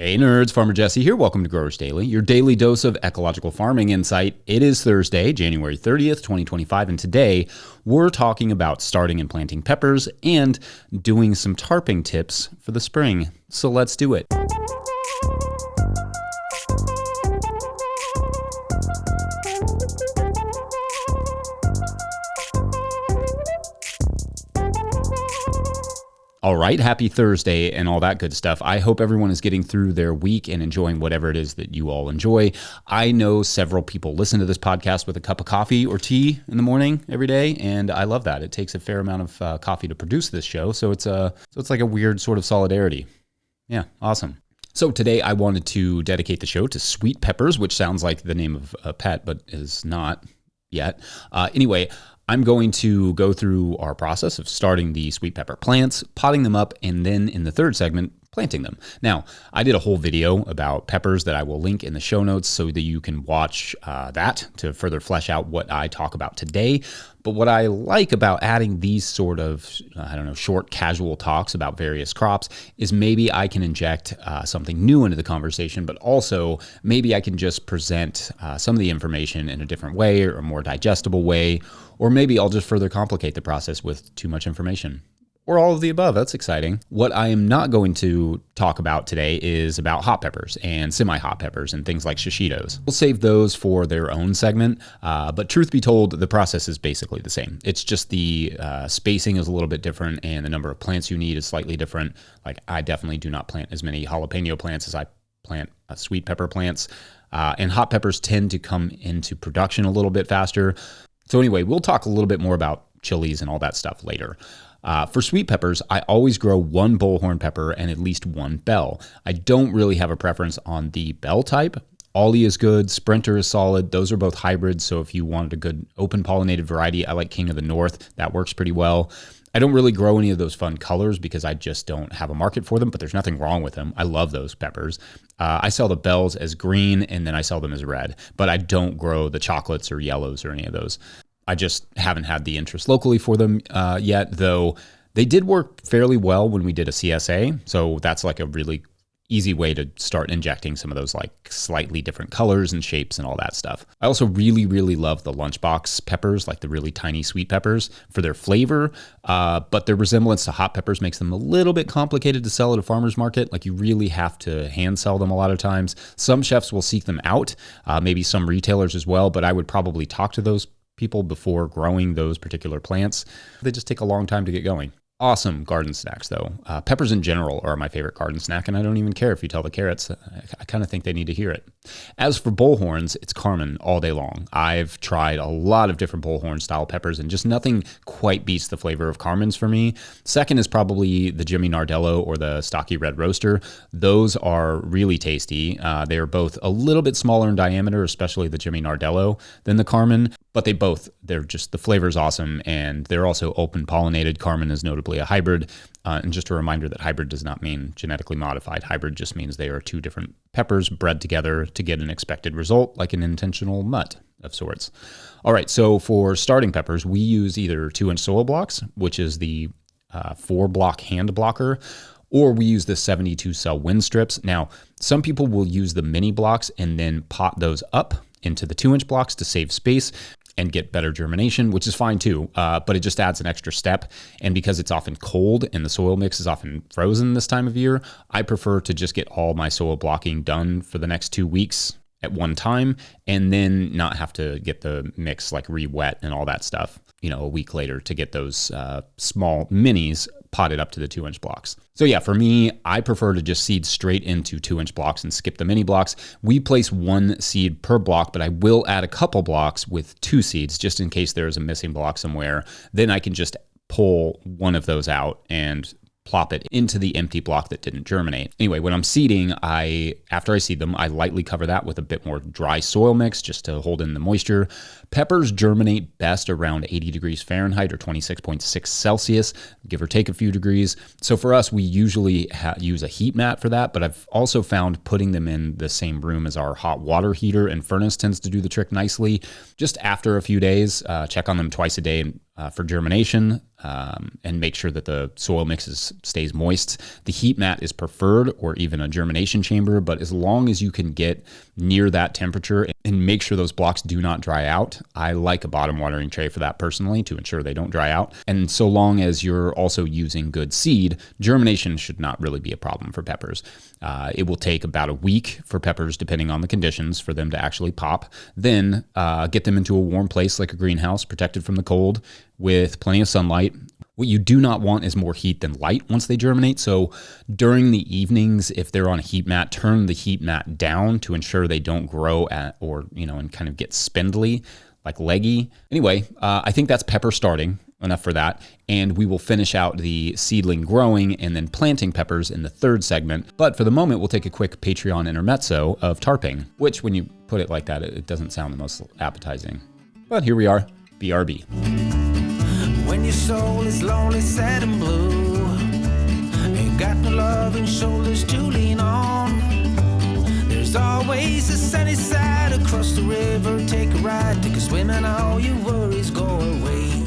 Hey nerds, Farmer Jesse here. Welcome to Growers Daily, your daily dose of ecological farming insight. It is Thursday, January 30th, 2025, and today we're talking about starting and planting peppers and doing some tarping tips for the spring. So let's do it. All right, happy Thursday and all that good stuff. I hope everyone is getting through their week and enjoying whatever it is that you all enjoy. I know several people listen to this podcast with a cup of coffee or tea in the morning every day, and I love that. It takes a fair amount of coffee to produce this show, so it's like a weird sort of solidarity. Yeah, awesome. So today I wanted to dedicate the show to sweet peppers, which sounds like the name of a pet, but is not yet. Anyway, I'm going to go through our process of starting the sweet pepper plants, potting them up, and then in the third segment, planting them. Now, I did a whole video about peppers that I will link in the show notes so that you can watch that to further flesh out what I talk about today. But what I like about adding these sort of, short casual talks about various crops is maybe I can inject something new into the conversation, but also maybe I can just present some of the information in a different way or a more digestible way, or maybe I'll just further complicate the process with too much information. Or all of the above. That's exciting. What I am not going to talk about today is about hot peppers and semi-hot peppers and things like shishitos. We'll save those for their own segment, but truth be told, the process is basically the same. It's just the spacing is a little bit different and the number of plants you need is slightly different. Like I definitely do not plant as many jalapeno plants as I plant sweet pepper plants, and hot peppers tend to come into production a little bit faster. So anyway, we'll talk a little bit more about chilies and all that stuff later. For sweet peppers, I always grow one bullhorn pepper and at least one bell. I don't really have a preference on the bell type. Ollie is good, Sprinter is solid. Those are both hybrids, so if you wanted a good open pollinated variety, I like King of the North. That works pretty well. I don't really grow any of those fun colors because I just don't have a market for them, but there's nothing wrong with them. I love those peppers. I sell the bells as green and then I sell them as red, but I don't grow the chocolates or yellows or any of those. I just haven't had the interest locally for them yet, though they did work fairly well when we did a CSA. So that's like a really easy way to start injecting some of those like slightly different colors and shapes and all that stuff. I also really, really love the lunchbox peppers, like the really tiny sweet peppers for their flavor, but their resemblance to hot peppers makes them a little bit complicated to sell at a farmer's market. Like you really have to hand sell them a lot of times. Some chefs will seek them out, maybe some retailers as well, but I would probably talk to those people before growing those particular plants. They just take a long time to get going. Awesome garden snacks though. Peppers in general are my favorite garden snack, and I don't even care if you tell the carrots. I kind of think they need to hear it. As for bullhorns, it's Carmen all day long. I've tried a lot of different bullhorn style peppers and just nothing quite beats the flavor of Carmen's for me. Second is probably the Jimmy Nardello or the Stocky Red Roaster. Those are really tasty. They are both a little bit smaller in diameter, especially the Jimmy Nardello, than the Carmen, but they're just, the flavor is awesome, and they're also open pollinated. Carmen is notably a hybrid. And just a reminder that hybrid does not mean genetically modified. Hybrid just means they are two different peppers bred together to get an expected result, like an intentional mutt of sorts. All right, so for starting peppers, we use either 2-inch soil blocks, which is the 4-block hand blocker, or we use the 72 cell wind strips. Now, some people will use the mini blocks and then pot those up into the 2-inch blocks to save space and get better germination, which is fine too, but it just adds an extra step. And because it's often cold and the soil mix is often frozen this time of year, I prefer to just get all my soil blocking done for the next 2 weeks at one time, and then not have to get the mix like re-wet and all that stuff, a week later to get those small minis potted up to the 2-inch blocks. So yeah, for me, I prefer to just seed straight into 2-inch blocks and skip the mini blocks. We place 1 seed per block, but I will add a couple blocks with 2 seeds just in case there is a missing block somewhere. Then I can just pull one of those out and plop it into the empty block that didn't germinate. Anyway, when I'm seeding, after I seed them, I lightly cover that with a bit more dry soil mix just to hold in the moisture. Peppers germinate best around 80 degrees Fahrenheit or 26.6 Celsius, give or take a few degrees. So for us, we usually use a heat mat for that, but I've also found putting them in the same room as our hot water heater and furnace tends to do the trick nicely. Just after a few days, check on them twice a day and for germination, and make sure that the soil mix stays moist. The heat mat is preferred, or even a germination chamber, but as long as you can get near that temperature and make sure those blocks do not dry out, I like a bottom watering tray for that personally to ensure they don't dry out. And so long as you're also using good seed, germination should not really be a problem for peppers. It will take about a week for peppers, depending on the conditions, for them to actually pop. Then get them into a warm place like a greenhouse, protected from the cold, with plenty of sunlight. What you do not want is more heat than light once they germinate. So during the evenings, if they're on a heat mat, turn the heat mat down to ensure they don't grow and kind of get spindly, like leggy. Anyway, I think that's pepper starting. Enough for that. And we will finish out the seedling growing and then planting peppers in the third segment. But for the moment, we'll take a quick Patreon intermezzo of tarping, which when you put it like that, it doesn't sound the most appetizing. But here we are, BRB. When your soul is lonely, sad and blue, ain't got no loving shoulders to lean on. There's always a sunny side across the river. Take a ride, take a swim, and all your worries go away.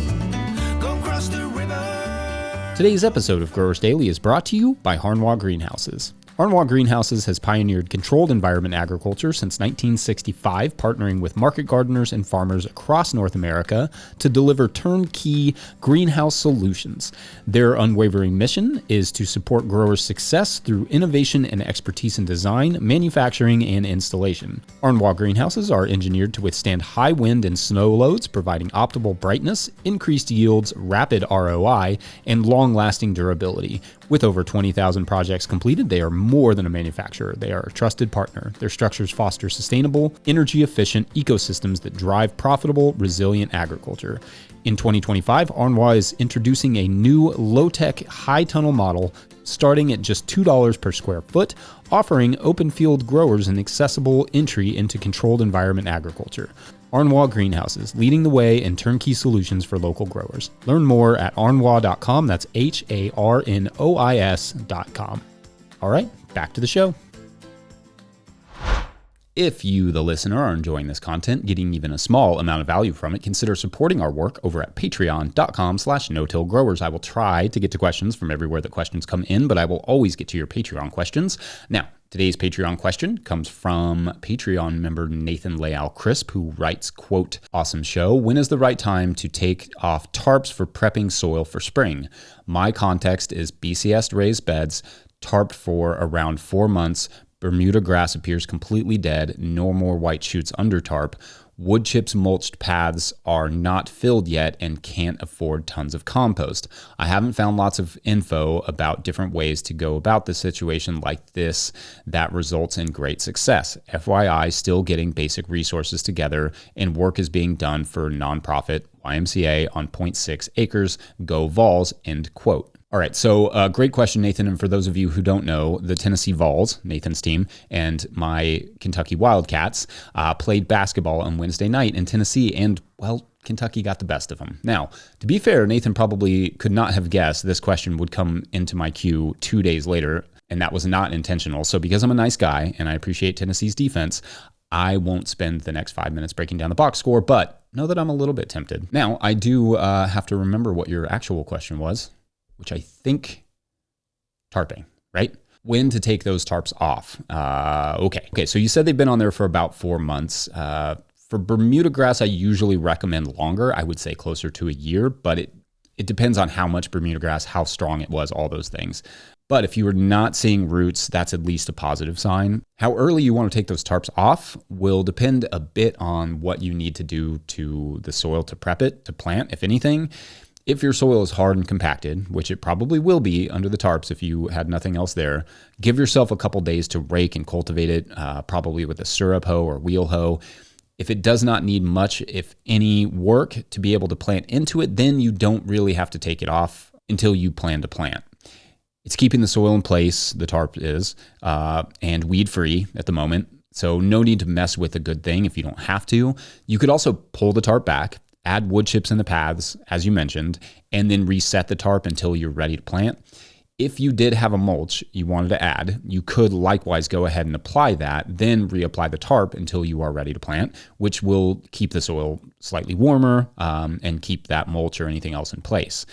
Go across the river. Today's episode of Growers Daily is brought to you by Harnois Greenhouses. Harnois Greenhouses has pioneered controlled environment agriculture since 1965, partnering with market gardeners and farmers across North America to deliver turnkey greenhouse solutions. Their unwavering mission is to support growers' success through innovation and expertise in design, manufacturing, and installation. Harnois Greenhouses are engineered to withstand high wind and snow loads, providing optimal brightness, increased yields, rapid ROI, and long-lasting durability. With over 20,000 projects completed, they are more than a manufacturer. They are a trusted partner. Their structures foster sustainable, energy-efficient ecosystems that drive profitable, resilient agriculture. In 2025, Harnois is introducing a new low-tech, high-tunnel model starting at just $2 per square foot, offering open-field growers an accessible entry into controlled environment agriculture. Harnois Greenhouses, leading the way in turnkey solutions for local growers. Learn more at harnois.com. That's HARNOIS.com. All right, back to the show. If you, the listener, are enjoying this content, getting even a small amount of value from it, consider supporting our work over at patreon.com/no-till growers. I will try to get to questions from everywhere that questions come in, but I will always get to your Patreon questions. Now, today's Patreon question comes from Patreon member Nathan Leal Crisp, who writes, quote, "Awesome show. When is the right time to take off tarps for prepping soil for spring? My context is BCS raised beds, tarped for around 4 months. Bermudagrass appears completely dead. No more white shoots under tarp. Wood chips mulched paths are not filled yet and can't afford tons of compost. I haven't found lots of info about different ways to go about the situation like this that results in great success. FYI, still getting basic resources together and work is being done for nonprofit YMCA on 0.6 acres. Go Vols," end quote. All right, so great question, Nathan. And for those of you who don't know, the Tennessee Vols, Nathan's team, and my Kentucky Wildcats played basketball on Wednesday night in Tennessee, and, well, Kentucky got the best of them. Now, to be fair, Nathan probably could not have guessed this question would come into my queue 2 days later, and that was not intentional. So because I'm a nice guy and I appreciate Tennessee's defense, I won't spend the next 5 minutes breaking down the box score, but know that I'm a little bit tempted. Now, I do have to remember what your actual question was, which I think tarping, right? When to take those tarps off. Okay, so you said they've been on there for about 4 months. For Bermudagrass, I usually recommend longer. I would say closer to a year, but it depends on how much Bermudagrass, how strong it was, all those things. But if you are not seeing roots, that's at least a positive sign. How early you want to take those tarps off will depend a bit on what you need to do to the soil to prep it, to plant, if anything. If your soil is hard and compacted, which it probably will be under the tarps if you had nothing else there, give yourself a couple days to rake and cultivate it, probably with a syrup hoe or wheel hoe. If it does not need much, if any work to be able to plant into it, then you don't really have to take it off until you plan to plant. It's keeping the soil in place, the tarp is, and weed-free at the moment, so no need to mess with a good thing if you don't have to. You could also pull the tarp back, add wood chips in the paths, as you mentioned, and then reset the tarp until you're ready to plant. If you did have a mulch you wanted to add, you could likewise go ahead and apply that, then reapply the tarp until you are ready to plant, which will keep the soil slightly warmer and keep that mulch or anything else in place.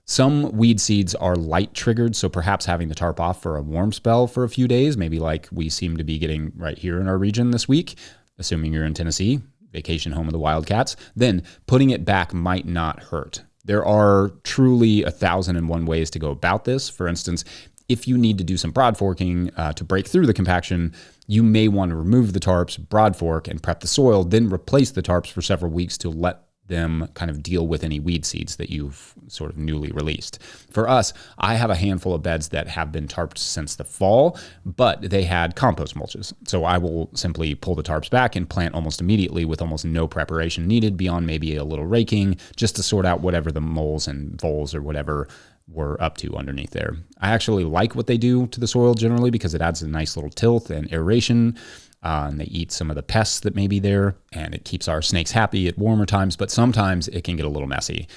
Some weed seeds are light triggered, so perhaps having the tarp off for a warm spell for a few days, maybe like we seem to be getting right here in our region this week, assuming you're in Tennessee, vacation home of the Wildcats, then putting it back might not hurt. There are truly 1,001 ways to go about this. For instance, if you need to do some broad forking to break through the compaction, you may want to remove the tarps, broad fork, and prep the soil, then replace the tarps for several weeks to let them kind of deal with any weed seeds that you've sort of newly released. For us, I have a handful of beds that have been tarped since the fall, but they had compost mulches. So I will simply pull the tarps back and plant almost immediately with almost no preparation needed beyond maybe a little raking just to sort out whatever the moles and voles or whatever were up to underneath there. I actually like what they do to the soil generally because it adds a nice little tilth and aeration. And they eat some of the pests that may be there, and it keeps our snakes happy at warmer times, but sometimes it can get a little messy.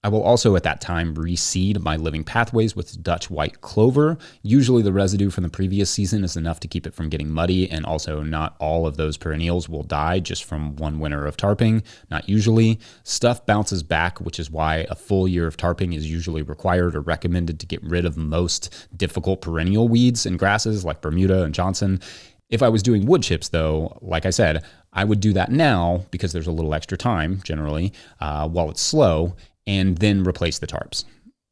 I will also at that time reseed my living pathways with Dutch white clover. Usually the residue from the previous season is enough to keep it from getting muddy, and also not all of those perennials will die just from one winter of tarping. Not usually. Stuff bounces back, which is why a full year of tarping is usually required or recommended to get rid of most difficult perennial weeds and grasses like Bermuda and Johnson. If I was doing wood chips, though, like I said, I would do that now because there's a little extra time, generally, while it's slow, and then replace the tarps.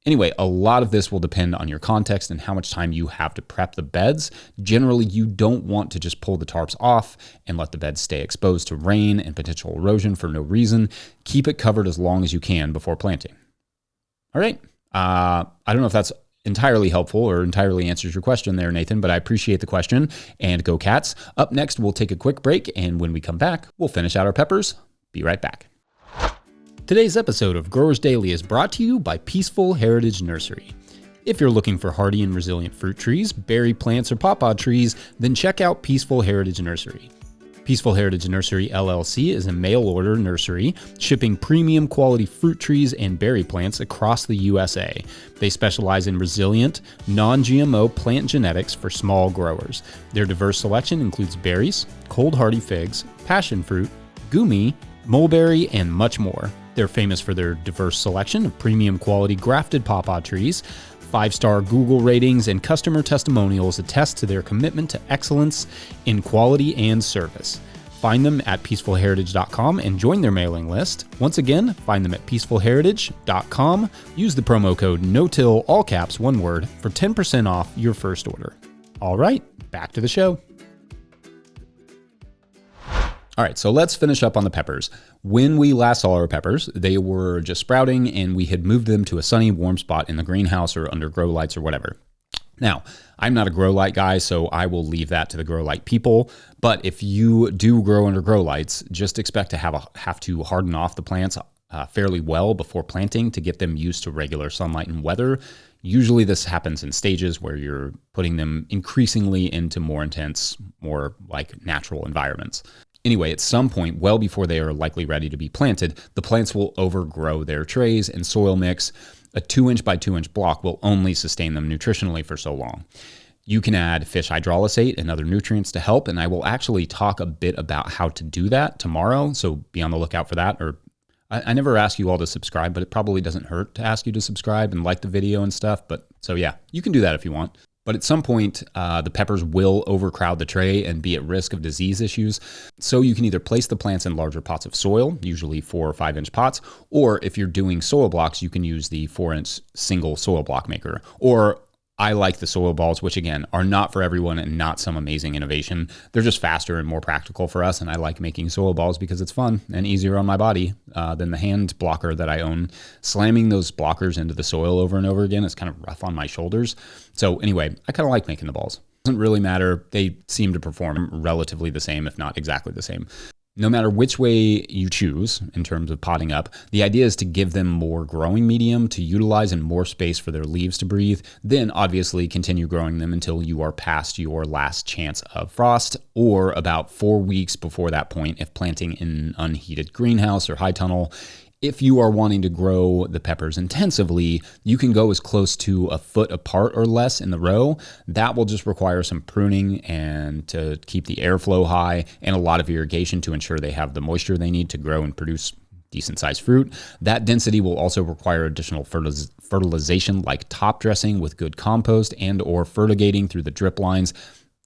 Anyway, a lot of this will depend on your context and how much time you have to prep the beds. Generally, you don't want to just pull the tarps off and let the beds stay exposed to rain and potential erosion for no reason. Keep it covered as long as you can before planting. All right. I don't know if that's entirely helpful or entirely answers your question there, Nathan, but I appreciate the question, and go Cats. Up next, we'll take a quick break, and when we come back, we'll finish out our peppers. Be right back. Today's episode of Growers Daily is brought to you by Peaceful Heritage Nursery. If you're looking for hardy and resilient fruit trees, berry plants, or pawpaw trees, then check out Peaceful Heritage Nursery. Peaceful Heritage Nursery LLC is a mail-order nursery shipping premium quality fruit trees and berry plants across the USA. They specialize in resilient, non-GMO plant genetics for small growers. Their diverse selection includes berries, cold hardy figs, passion fruit, gumi, mulberry, and much more. They're famous for their diverse selection of premium quality grafted pawpaw trees. 5-star Google ratings and customer testimonials attest to their commitment to excellence in quality and service. Find them at peacefulheritage.com and join their mailing list. Once again, find them at peacefulheritage.com. Use the promo code NOTILL, all caps, one word, for 10% off your first order. All right, back to the show. All right, so let's finish up on the peppers. When we last saw our peppers, they were just sprouting and we had moved them to a sunny, warm spot in the greenhouse or under grow lights or whatever. Now, I'm not a grow light guy, so I will leave that to the grow light people. But if you do grow under grow lights, just expect to have to harden off the plants fairly well before planting to get them used to regular sunlight and weather. Usually this happens in stages where you're putting them increasingly into more intense, more like natural environments. Anyway, at some point, well before they are likely ready to be planted, the plants will overgrow their trays and soil mix. A 2-inch by 2-inch block will only sustain them nutritionally for so long. You can add fish hydrolysate and other nutrients to help, and I will actually talk a bit about how to do that tomorrow, so be on the lookout for that. Or I never ask you all to subscribe, but it probably doesn't hurt to ask you to subscribe and like the video and stuff. But so yeah, you can do that if you want. But at some point, the peppers will overcrowd the tray and be at risk of disease issues. So you can either place the plants in larger pots of soil, usually 4 or 5-inch pots, or if you're doing soil blocks, you can use the 4-inch single soil block maker. Or I like the soil balls, which again, are not for everyone and not some amazing innovation. They're just faster and more practical for us, and I like making soil balls because it's fun and easier on my body than the hand blocker that I own. Slamming those blockers into the soil over and over again is kind of rough on my shoulders. So anyway, I kind of like making the balls. Doesn't really matter. They seem to perform relatively the same, if not exactly the same. No matter which way you choose in terms of potting up, the idea is to give them more growing medium to utilize and more space for their leaves to breathe. Then obviously continue growing them until you are past your last chance of frost, or about 4 weeks before that point if planting in an unheated greenhouse or high tunnel. If you are wanting to grow the peppers intensively, you can go as close to a foot apart or less in the row. That will just require some pruning and to keep the airflow high and a lot of irrigation to ensure they have the moisture they need to grow and produce decent sized fruit. That density will also require additional fertilization like top dressing with good compost and or fertigating through the drip lines.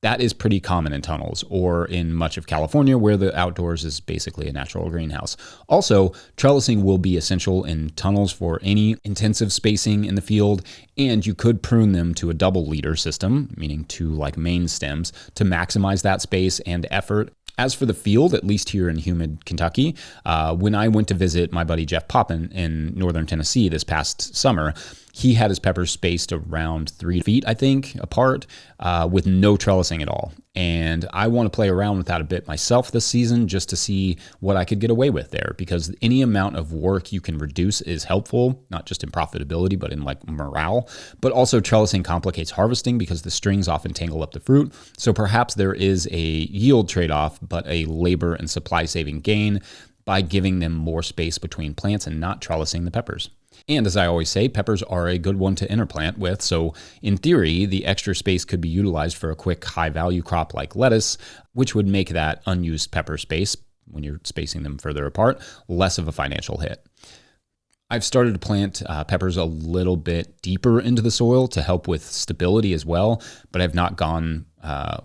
That is pretty common in tunnels or in much of California where the outdoors is basically a natural greenhouse. Also, trellising will be essential in tunnels for any intensive spacing in the field, and you could prune them to a double leader system, meaning 2 like main stems, to maximize that space and effort. As for the field, at least here in humid Kentucky, when I went to visit my buddy Jeff Poppin in northern Tennessee this past summer, he had his peppers spaced around 3 feet, I think, apart, with no trellising at all. And I want to play around with that a bit myself this season just to see what I could get away with there, because any amount of work you can reduce is helpful, not just in profitability, but in like morale. But also trellising complicates harvesting because the strings often tangle up the fruit. So perhaps there is a yield trade-off, but a labor and supply saving gain by giving them more space between plants and not trellising the peppers. And as I always say, peppers are a good one to interplant with, so in theory, the extra space could be utilized for a quick high-value crop like lettuce, which would make that unused pepper space, when you're spacing them further apart, less of a financial hit. I've started to plant peppers a little bit deeper into the soil to help with stability as well, but I've not gone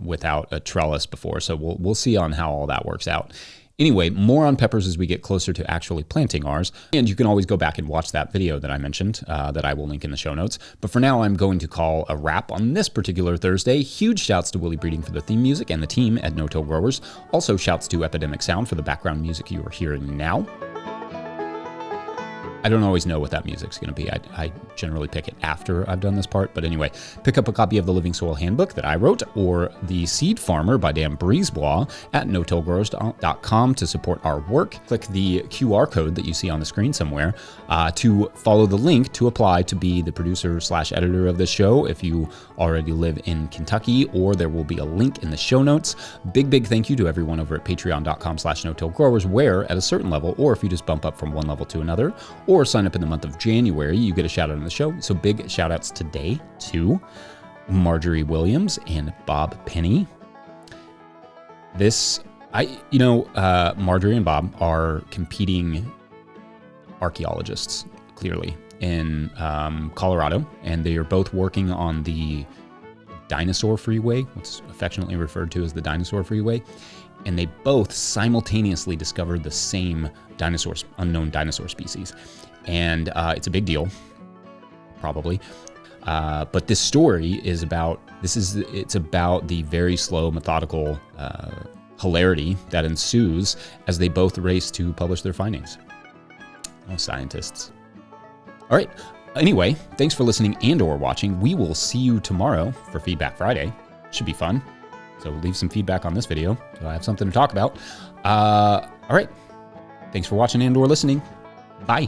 without a trellis before, so we'll see on how all that works out. Anyway, more on peppers as we get closer to actually planting ours. And you can always go back and watch that video that I mentioned that I will link in the show notes. But for now, I'm going to call a wrap on this particular Thursday. Huge shouts to Willie Breeding for the theme music and the team at No-Till Growers. Also shouts to Epidemic Sound for the background music you are hearing now. I don't always know what that music's going to be. I generally pick it after I've done this part. But anyway, pick up a copy of the Living Soil Handbook that I wrote or The Seed Farmer by Dan Brisebois at notillgrowers.com to support our work. Click the QR code that you see on the screen somewhere to follow the link to apply to be the producer/editor of this show if you already live in Kentucky, or there will be a link in the show notes. Big thank you to everyone over at patreon.com/notillgrowers, where at a certain level, or if you just bump up from one level to another, or sign up in the month of January, you get a shout out on the show. So big shout outs today to Marjorie Williams and Bob Penny. Marjorie and Bob are competing archaeologists, clearly, in Colorado, and they are both working on the Dinosaur Freeway, what's affectionately referred to as the Dinosaur Freeway. And they both simultaneously discovered the same unknown dinosaur species. And it's a big deal, probably. But this story is about the very slow, methodical hilarity that ensues as they both race to publish their findings. Oh, scientists. All right. Anyway, thanks for listening and or watching. We will see you tomorrow for Feedback Friday. Should be fun. So leave some feedback on this video so I have something to talk about. All right. Thanks for watching and or listening. Bye.